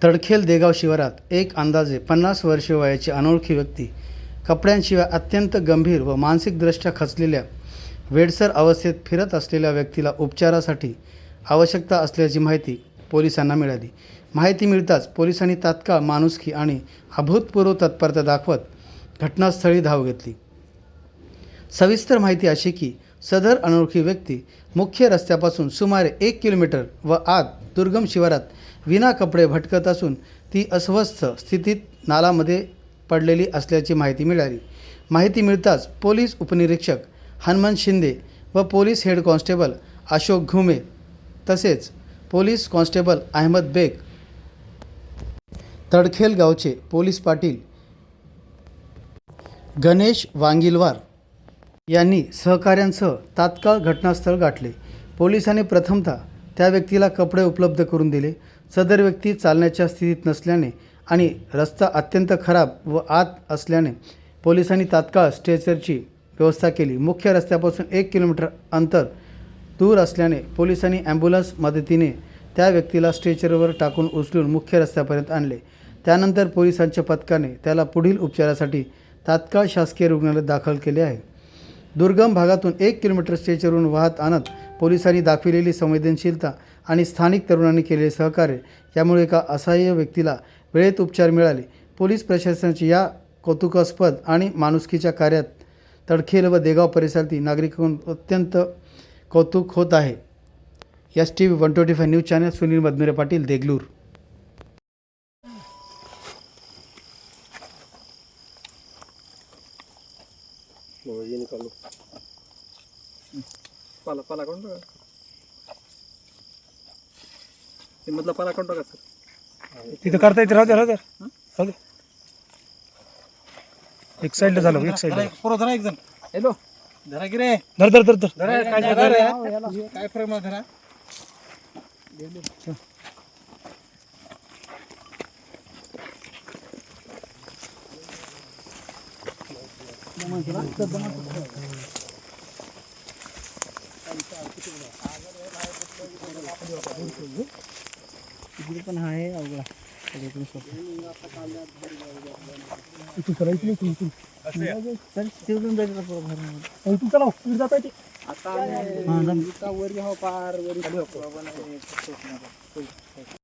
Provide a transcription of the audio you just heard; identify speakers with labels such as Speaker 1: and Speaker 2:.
Speaker 1: तडखेल देगाव शिवारात एक अंदाजे 50 वर्षे वयाची अनोळखी व्यक्ती कपड्यांशिवाय अत्यंत गंभीर व मानसिकदृष्ट्या खचलेल्या वेडसर अवस्थेत फिरत असलेल्या व्यक्तीला उपचारासाठी आवश्यकता असल्याची माहिती पोलिसांना मिळाली। माहिती मिळताच पोलिसांनी तात्काळ माणुसकी आणि अभूतपूर्व तत्परता दाखवत घटनास्थळी धाव घेतली। सविस्तर माहिती अशी की सदर अनोळखी व्यक्ती मुख्य रस्त्यापासून सुमारे 1 किलोमीटर व आत दुर्गम शिवारात विना कपडे भटकत असून ती अस्वस्थ स्थितीत नालामध्ये पडलेली असल्याची माहिती मिळाली। माहिती मिळताच पोलीस उपनिरीक्षक हनुमंत शिंदे व पोलीस हेड कॉन्स्टेबल अशोक घुमे तसेच पोलीस कॉन्स्टेबल अहमद बेग, तडखेल गावचे पोलीस पाटील गणेश वांगिलवार यांनी सहकाऱ्यांसह तात्काळ घटनास्थळ गाठले। पोलिसांनी प्रथमतः त्या व्यक्तीला कपडे उपलब्ध करून दिले। सदर व्यक्ती चालण्याच्या स्थितीत नसल्याने आणि रस्ता अत्यंत खराब व आत असल्याने पोलिसांनी तात्काळ स्ट्रेचरची व्यवस्था केली। मुख्य रस्त्यापासून 1 किलोमीटर अंतर दूर असल्याने पोलिसांनी ॲम्ब्युलन्स मदतीने त्या व्यक्तीला स्ट्रेचरवर टाकून उचलून मुख्य रस्त्यापर्यंत आणले। त्यानंतर पोलिसांच्या पथकाने त्याला पुढील उपचारासाठी तात्काळ शासकीय रुग्णालयात दाखल केले आहे। दुर्गम भागातून 1 किलोमीटर स्ट्रेचरवरून वाहत आणत पोलिसांनी दाखविलेली संवेदनशीलता आणि स्थानिक तरुणांनी केलेले सहकार्य यामुळे एका असहाय्य व्यक्तीला वेळेत उपचार मिळाले। पोलीस प्रशासनाच्या या कौतुकास्पद आणि माणुसकीच्या कार्यात तडखेल व देगाव परिसरातील नागरिकांकडून अत्यंत कौतुक होत आहे। STV 125 news channel, Sunil Madhmere Patil, Deglur.
Speaker 2: पाला पाला काढून टाका, ते मधला पाला काढून टाका सर।
Speaker 3: तिथं करता येते, राहू दे राहू दे राहू दे। एक साईडला झालं, एक साईडला
Speaker 2: पुरो धरा एक जण। हॅलो धरा की रे,
Speaker 3: धर धर धर धर
Speaker 2: धरा काय धरा रे, काय फरक मला धरा।
Speaker 1: पण आहे अवघड
Speaker 3: तू करायची नाही तू
Speaker 1: सर तिथून जायचं
Speaker 3: तू चला जाता येते
Speaker 2: आता वर पार वर